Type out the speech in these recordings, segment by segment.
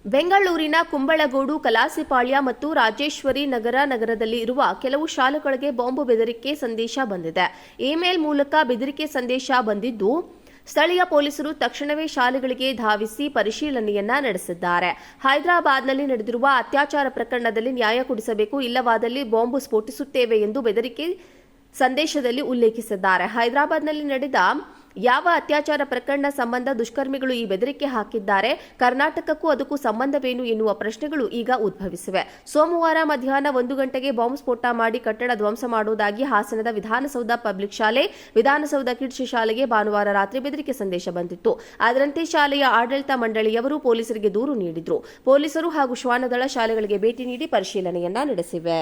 ಬೆಂಗಳೂರಿನ ಕುಂಬಳಗೋಡು, ಕಲಾಸಿಪಾಳ್ಯ ಮತ್ತು ರಾಜೇಶ್ವರಿ ನಗರದಲ್ಲಿ ಇರುವ ಕೆಲವು ಶಾಲೆಗಳಿಗೆ ಬಾಂಬ್ ಬೆದರಿಕೆ ಸಂದೇಶ ಬಂದಿದೆ. ಇಮೇಲ್ ಮೂಲಕ ಬೆದರಿಕೆ ಸಂದೇಶ ಬಂದಿದ್ದು, ಸ್ಥಳೀಯ ಪೊಲೀಸರು ತಕ್ಷಣವೇ ಶಾಲೆಗಳಿಗೆ ಧಾವಿಸಿ ಪರಿಶೀಲನೆಯನ್ನ ನಡೆಸಿದ್ದಾರೆ. ಹೈದರಾಬಾದ್ನಲ್ಲಿ ನಡೆದಿರುವ ಅತ್ಯಾಚಾರ ಪ್ರಕರಣದಲ್ಲಿ ನ್ಯಾಯ ಕೊಡಿಸಬೇಕು, ಇಲ್ಲವಾದಲ್ಲಿ ಬಾಂಬ್ ಸ್ಫೋಟಿಸುತ್ತೇವೆ ಎಂದು ಬೆದರಿಕೆ ಸಂದೇಶದಲ್ಲಿ ಉಲ್ಲೇಖಿಸಿದ್ದಾರೆ. ಹೈದರಾಬಾದ್ನಲ್ಲಿ ನಡೆದ ಯಾವ ಅತ್ಯಾಚಾರ ಪ್ರಕರಣ ಸಂಬಂಧ ದುಷ್ಕರ್ಮಿಗಳು ಈ ಬೆದರಿಕೆ ಹಾಕಿದ್ದಾರೆ, ಕರ್ನಾಟಕಕ್ಕೂ ಅದಕ್ಕೂ ಸಂಬಂಧವೇನು ಎನ್ನುವ ಪ್ರಶ್ನೆಗಳು ಈಗ ಉದ್ಭವಿಸಿವೆ. ಸೋಮವಾರ ಮಧ್ಯಾಹ್ನ 1 ಗಂಟೆಗೆ ಬಾಂಬ್ ಸ್ಫೋಟ ಮಾಡಿ ಕಟ್ಟಡ ಧ್ವಂಸ ಮಾಡುವುದಾಗಿ ಹಾಸನದ ವಿಧಾನಸೌಧ ಪಬ್ಲಿಕ್ ಶಾಲೆ, ವಿಧಾನಸೌಧ ಕಿಡ್ಸ್ ಶಾಲೆಗೆ ಭಾನುವಾರ ರಾತ್ರಿ ಬೆದರಿಕೆ ಸಂದೇಶ ಬಂದಿತ್ತು. ಅದರಂತೆ ಶಾಲೆಯ ಆಡಳಿತ ಮಂಡಳಿಯವರು ಪೊಲೀಸರಿಗೆ ದೂರು ನೀಡಿದ್ರು. ಪೊಲೀಸರು ಹಾಗೂ ಶ್ವಾನದಳ ಶಾಲೆಗಳಿಗೆ ಭೇಟಿ ನೀಡಿ ಪರಿಶೀಲನೆಯನ್ನ ನಡೆಸಿವೆ.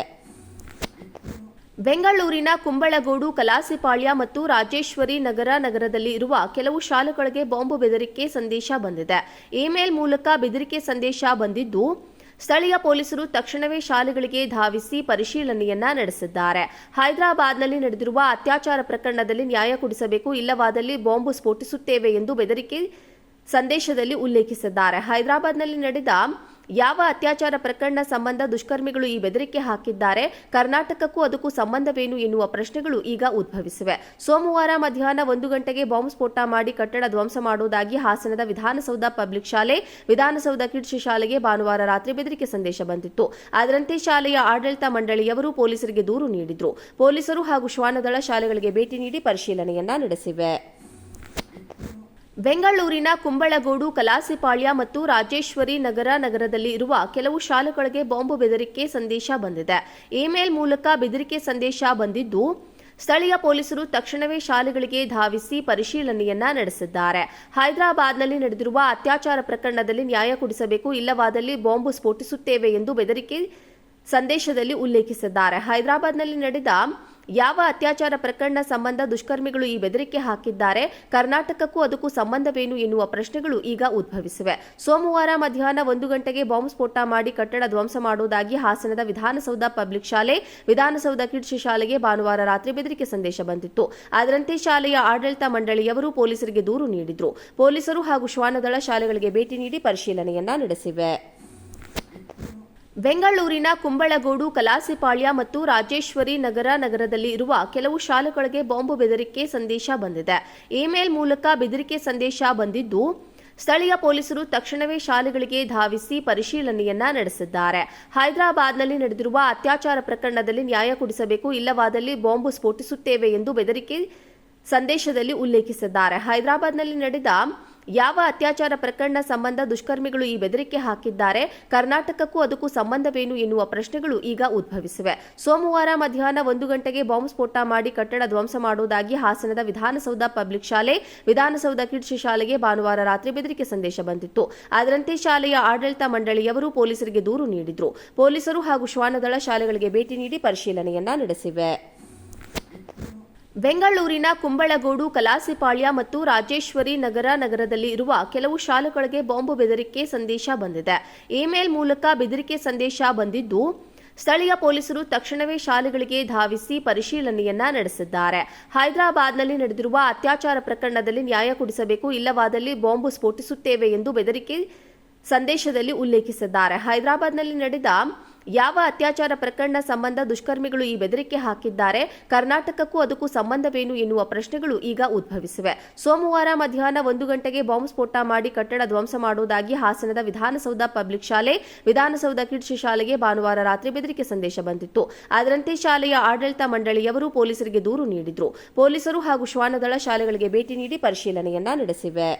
ಬೆಂಗಳೂರಿನ ಕುಂಬಳಗೋಡು, ಕಲಾಸಿಪಾಳ್ಯ ಮತ್ತು ರಾಜೇಶ್ವರಿ ನಗರದಲ್ಲಿ ಇರುವ ಕೆಲವು ಶಾಲೆಗಳಿಗೆ ಬಾಂಬ್ ಬೆದರಿಕೆ ಸಂದೇಶ ಬಂದಿದೆ. ಇಮೇಲ್ ಮೂಲಕ ಬೆದರಿಕೆ ಸಂದೇಶ ಬಂದಿದ್ದು, ಸ್ಥಳೀಯ ಪೊಲೀಸರು ತಕ್ಷಣವೇ ಶಾಲೆಗಳಿಗೆ ಧಾವಿಸಿ ಪರಿಶೀಲನೆಯನ್ನ ನಡೆಸಿದ್ದಾರೆ. ಹೈದರಾಬಾದ್ನಲ್ಲಿ ನಡೆದಿರುವ ಅತ್ಯಾಚಾರ ಪ್ರಕರಣದಲ್ಲಿ ನ್ಯಾಯ ಕೊಡಿಸಬೇಕು, ಇಲ್ಲವಾದಲ್ಲಿ ಬಾಂಬ್ ಸ್ಫೋಟಿಸುತ್ತೇವೆ ಎಂದು ಬೆದರಿಕೆ ಸಂದೇಶದಲ್ಲಿ ಉಲ್ಲೇಖಿಸಿದ್ದಾರೆ. ಹೈದರಾಬಾದ್ನಲ್ಲಿ ನಡೆದ ಯಾವ ಅತ್ಯಾಚಾರ ಪ್ರಕರಣ ಸಂಬಂಧ ದುಷ್ಕರ್ಮಿಗಳು ಈ ಬೆದರಿಕೆ ಹಾಕಿದ್ದಾರೆ, ಕರ್ನಾಟಕಕ್ಕೂ ಅದಕ್ಕೂ ಸಂಬಂಧವೇನು ಎನ್ನುವ ಪ್ರಶ್ನೆಗಳು ಈಗ ಉದ್ಭವಿಸಿವೆ. ಸೋಮವಾರ ಮಧ್ಯಾಹ್ನ 1 ಗಂಟೆಗೆ ಬಾಂಬ್ ಸ್ಫೋಟ ಮಾಡಿ ಕಟ್ಟಡ ಧ್ವಂಸ ಮಾಡುವುದಾಗಿ ಹಾಸನದ ವಿಧಾನಸೌಧ ಪಬ್ಲಿಕ್ ಶಾಲೆ, ವಿಧಾನಸೌಧ ಕಿಡ್ಸ್ ಶಾಲೆಗೆ ಭಾನುವಾರ ರಾತ್ರಿ ಬೆದರಿಕೆ ಸಂದೇಶ ಬಂದಿತ್ತು. ಅದರಂತೆ ಶಾಲೆಯ ಆಡಳಿತ ಮಂಡಳಿಯವರು ಪೊಲೀಸರಿಗೆ ದೂರು ನೀಡಿದ್ರು. ಪೊಲೀಸರು ಹಾಗೂ ಶ್ವಾನದಳ ಶಾಲೆಗಳಿಗೆ ಭೇಟಿ ನೀಡಿ ಪರಿಶೀಲನೆಯನ್ನ ನಡೆಸಿವೆ. ಬೆಂಗಳೂರಿನ ಕುಂಬಳಗೋಡು, ಕಲಾಸಿಪಾಳ್ಯ ಮತ್ತು ರಾಜೇಶ್ವರಿ ನಗರದಲ್ಲಿ ಇರುವ ಕೆಲವು ಶಾಲೆಗಳಿಗೆ ಬಾಂಬ್ ಬೆದರಿಕೆ ಸಂದೇಶ ಬಂದಿದೆ. ಇಮೇಲ್ ಮೂಲಕ ಬೆದರಿಕೆ ಸಂದೇಶ ಬಂದಿದ್ದು, ಸ್ಥಳೀಯ ಪೊಲೀಸರು ತಕ್ಷಣವೇ ಶಾಲೆಗಳಿಗೆ ಧಾವಿಸಿ ಪರಿಶೀಲನೆಯನ್ನ ನಡೆಸಿದ್ದಾರೆ. ಹೈದರಾಬಾದ್ನಲ್ಲಿ ನಡೆದಿರುವ ಅತ್ಯಾಚಾರ ಪ್ರಕರಣದಲ್ಲಿ ನ್ಯಾಯ ಕೊಡಿಸಬೇಕು, ಇಲ್ಲವಾದಲ್ಲಿ ಬಾಂಬ್ ಸ್ಫೋಟಿಸುತ್ತೇವೆ ಎಂದು ಬೆದರಿಕೆ ಸಂದೇಶದಲ್ಲಿ ಉಲ್ಲೇಖಿಸಿದ್ದಾರೆ. ಹೈದರಾಬಾದ್ನಲ್ಲಿ ನಡೆದ ಯಾವ ಅತ್ಯಾಚಾರ ಪ್ರಕರಣ ಸಂಬಂಧ ದುಷ್ಕರ್ಮಿಗಳು ಈ ಬೆದರಿಕೆ ಹಾಕಿದ್ದಾರೆ, ಕರ್ನಾಟಕಕ್ಕೂ ಅದಕ್ಕೂ ಸಂಬಂಧವೇನು ಎನ್ನುವ ಪ್ರಶ್ನೆಗಳು ಈಗ ಉದ್ಭವಿಸಿವೆ. ಸೋಮವಾರ ಮಧ್ಯಾಹ್ನ 1 ಗಂಟೆಗೆ ಬಾಂಬ್ ಸ್ಫೋಟ ಮಾಡಿ ಕಟ್ಟಡ ಧ್ವಂಸ ಮಾಡುವುದಾಗಿ ಹಾಸನದ ವಿಧಾನಸೌಧ ಪಬ್ಲಿಕ್ ಶಾಲೆ, ವಿಧಾನಸೌಧ ಕಿಡ್ಸ್ ಶಾಲೆಗೆ ಭಾನುವಾರ ರಾತ್ರಿ ಬೆದರಿಕೆ ಸಂದೇಶ ಬಂದಿತ್ತು. ಅದರಂತೆ ಶಾಲೆಯ ಆಡಳಿತ ಮಂಡಳಿಯವರು ಪೊಲೀಸರಿಗೆ ದೂರು ನೀಡಿದ್ರು. ಪೊಲೀಸರು ಹಾಗೂ ಶ್ವಾನದಳ ಶಾಲೆಗಳಿಗೆ ಭೇಟಿ ನೀಡಿ ಪರಿಶೀಲನೆಯನ್ನ ನಡೆಸಿವೆ. ಬೆಂಗಳೂರಿನ ಕುಂಬಳಗೋಡು, ಕಲಾಸಿಪಾಳ್ಯ ಮತ್ತು ರಾಜೇಶ್ವರಿ ನಗರದಲ್ಲಿ ಇರುವ ಕೆಲವು ಶಾಲೆಗಳಿಗೆ ಬಾಂಬ್ ಬೆದರಿಕೆ ಸಂದೇಶ ಬಂದಿದೆ. ಇಮೇಲ್ ಮೂಲಕ ಬೆದರಿಕೆ ಸಂದೇಶ ಬಂದಿದ್ದು, ಸ್ಥಳೀಯ ಪೊಲೀಸರು ತಕ್ಷಣವೇ ಶಾಲೆಗಳಿಗೆ ಧಾವಿಸಿ ಪರಿಶೀಲನೆಯನ್ನ ನಡೆಸಿದ್ದಾರೆ. ಹೈದರಾಬಾದ್ನಲ್ಲಿ ನಡೆದಿರುವ ಅತ್ಯಾಚಾರ ಪ್ರಕರಣದಲ್ಲಿ ನ್ಯಾಯ ಕೊಡಿಸಬೇಕು, ಇಲ್ಲವಾದಲ್ಲಿ ಬಾಂಬ್ ಸ್ಫೋಟಿಸುತ್ತೇವೆ ಎಂದು ಬೆದರಿಕೆ ಸಂದೇಶದಲ್ಲಿ ಉಲ್ಲೇಖಿಸಿದ್ದಾರೆ. ಹೈದರಾಬಾದ್ನಲ್ಲಿ ನಡೆದ ಯಾವ ಅತ್ಯಾಚಾರ ಪ್ರಕರಣ ಸಂಬಂಧ ದುಷ್ಕರ್ಮಿಗಳು ಈ ಬೆದರಿಕೆ ಹಾಕಿದ್ದಾರೆ, ಕರ್ನಾಟಕಕ್ಕೂ ಅದಕ್ಕೂ ಸಂಬಂಧವೇನು ಎನ್ನುವ ಪ್ರಶ್ನೆಗಳು ಈಗ ಉದ್ಭವಿಸಿವೆ. ಸೋಮವಾರ ಮಧ್ಯಾಹ್ನ 1 ಗಂಟೆಗೆ ಬಾಂಬ್ ಸ್ಫೋಟ ಮಾಡಿ ಕಟ್ಟಡ ಧ್ವಂಸ ಮಾಡುವುದಾಗಿ ಹಾಸನದ ವಿಧಾನಸೌಧ ಪಬ್ಲಿಕ್ ಶಾಲೆ, ವಿಧಾನಸೌಧ ಕಿಡ್ಸ್ ಶಾಲೆಗೆ ಭಾನುವಾರ ರಾತ್ರಿ ಬೆದರಿಕೆ ಸಂದೇಶ ಬಂದಿತ್ತು. ಅದರಂತೆ ಶಾಲೆಯ ಆಡಳಿತ ಮಂಡಳಿಯವರು ಪೊಲೀಸರಿಗೆ ದೂರು ನೀಡಿದ್ರು. ಪೊಲೀಸರು ಹಾಗೂ ಶ್ವಾನದಳ ಶಾಲೆಗಳಿಗೆ ಭೇಟಿ ನೀಡಿ ಪರಿಶೀಲನೆಯನ್ನ ನಡೆಸಿವೆ. ಬೆಂಗಳೂರಿನ ಕುಂಬಳಗೋಡು, ಕಲಾಸಿಪಾಳ್ಯ ಮತ್ತು ರಾಜೇಶ್ವರಿ ನಗರದಲ್ಲಿ ಇರುವ ಕೆಲವು ಶಾಲೆಗಳಿಗೆ ಬಾಂಬ್ ಬೆದರಿಕೆ ಸಂದೇಶ ಬಂದಿದೆ. ಇಮೇಲ್ ಮೂಲಕ ಬೆದರಿಕೆ ಸಂದೇಶ ಬಂದಿದ್ದು, ಸ್ಥಳೀಯ ಪೊಲೀಸರು ತಕ್ಷಣವೇ ಶಾಲೆಗಳಿಗೆ ಧಾವಿಸಿ ಪರಿಶೀಲನೆಯನ್ನ ನಡೆಸಿದ್ದಾರೆ. ಹೈದರಾಬಾದ್ನಲ್ಲಿ ನಡೆದಿರುವ ಅತ್ಯಾಚಾರ ಪ್ರಕರಣದಲ್ಲಿ ನ್ಯಾಯ ಕೊಡಿಸಬೇಕು, ಇಲ್ಲವಾದಲ್ಲಿ ಬಾಂಬ್ ಸ್ಫೋಟಿಸುತ್ತೇವೆ ಎಂದು ಬೆದರಿಕೆ ಸಂದೇಶದಲ್ಲಿ ಉಲ್ಲೇಖಿಸಿದ್ದಾರೆ. ಹೈದರಾಬಾದ್ನಲ್ಲಿ ನಡೆದ ಯಾವ ಅತ್ಯಾಚಾರ ಪ್ರಕರಣ ಸಂಬಂಧ ದುಷ್ಕರ್ಮಿಗಳು ಈ ಬೆದರಿಕೆ ಹಾಕಿದ್ದಾರೆ, ಕರ್ನಾಟಕಕ್ಕೂ ಅದಕ್ಕೂ ಸಂಬಂಧವೇನು ಎನ್ನುವ ಪ್ರಶ್ನೆಗಳು ಈಗ ಉದ್ಭವಿಸಿವೆ. ಸೋಮವಾರ ಮಧ್ಯಾಹ್ನ 1 ಗಂಟೆಗೆ ಬಾಂಬ್ ಸ್ಫೋಟ ಮಾಡಿ ಕಟ್ಟಡ ಧ್ವಂಸ ಮಾಡುವುದಾಗಿ ಹಾಸನದ ವಿಧಾನಸೌಧ ಪಬ್ಲಿಕ್ ಶಾಲೆ, ವಿಧಾನಸೌಧ ಕಿಡ್ಸ್ ಶಾಲೆಗೆ ಭಾನುವಾರ ರಾತ್ರಿ ಬೆದರಿಕೆ ಸಂದೇಶ ಬಂದಿತ್ತು. ಅದರಂತೆ ಶಾಲೆಯ ಆಡಳಿತ ಮಂಡಳಿಯವರು ಪೊಲೀಸರಿಗೆ ದೂರು ನೀಡಿದ್ರು. ಪೊಲೀಸರು ಹಾಗೂ ಶ್ವಾನದಳ ಶಾಲೆಗಳಿಗೆ ಭೇಟಿ ನೀಡಿ ಪರಿಶೀಲನೆಯನ್ನ ನಡೆಸಿವೆ.